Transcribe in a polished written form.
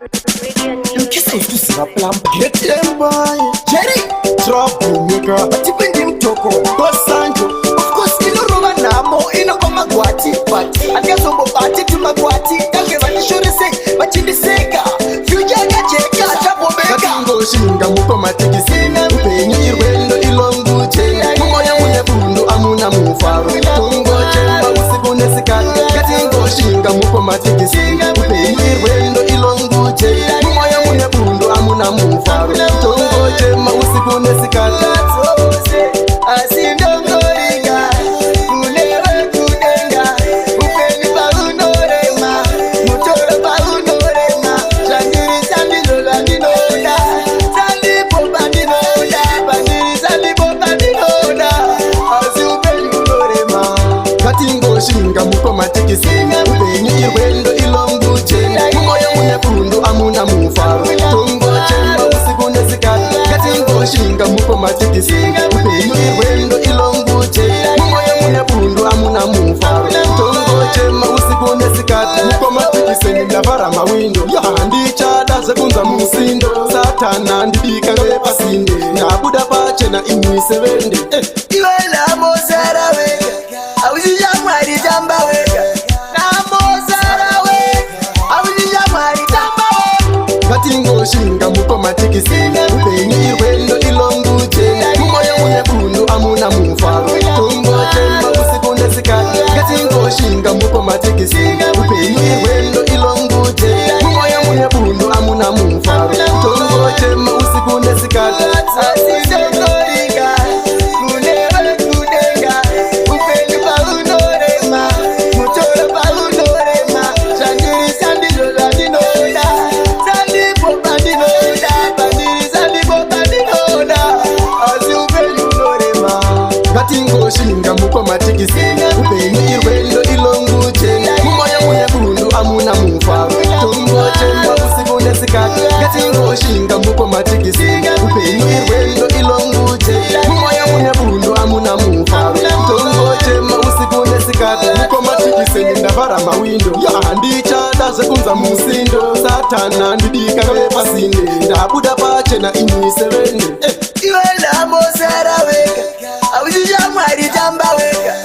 Get them boy, Jerry, trouble maker, but you bring him toko, Sancho. Of course, you know Roman Namo, in a Komagwati, but I guess I'm about to Magwati, I give a sure say, but in the Sega, Future Gacheka, Chapo Mega. Ngatingoshinga mukoma tikisina, penyi irwendo ilonguche, Mumoya munebundo amuna mufaru, Tungoche mausikune sikani. Ngatingoshinga mukoma tikisina, penyi irwendo ilonguche, Mumoya munebundo amuna mufaru, Tungoche mausikune sikani. Asindongoriga, kulewe kudenga, upeni paunorema, mutoro paunorema, Shandiri sandilo landinoda, sandipo bandinoda, bandiri sandipo bandinoda, asupeni unorema. Ngatingoshinga mukoma tikisina, upeni irwendo ilonguche, Mumoya munebundo amuna mufaru, Tungoche mausikune sikani. Ngatingoshinga mukoma tikisina, upeni irwendo ilonguche, Mumoya munebundo amuna mufaru, Tungoche mausikune sikati. Mukoma tikiseni ndavara mawindo, handichada sekunza musindo, Satana ndibika ngepasinde, ndabuda pachena imwisevende. Iwe lamozara wega, awujijamwari jamba wega, lamozara wega, awujijamwari jamba wega. Ngatingoshinga mukoma tikisina, upeni irwendo ilonguche, Mumoya munebundo amuna mufaru, Tungoche mausikune sikati. Ngatingoshinga mukoma tikisina, upeni irwendo ilonguche, Mumoya munebundo amuna mufaru, Tungoche mausikune sikati. Asindongoriga, kulewe kudenga, upeni paunorema, mutoro paunorema, Shandiri sandilo landinoda, sandipo bandinoda, bandiri sandipo bandinoda, asupeni unorema. Ngatingoshinga mukoma tikisina, upeni irwendo ilonguche, Mumoya munebundo amuna mufaru, Tungoche mausikune sikati. Ngatingoshinga mukoma tikisina, upeni irwendo ilonguche, Mumoya munebundo amuna mufaru, Tungoche mausikune sikati. Mukoma tikiseni ndavara mawindo, handichada sekunza musindo, Satana ndibika ngepasinde, ndabuda pachena imwisevende. Iwe lamozara wega, awujijamwari jamba wega,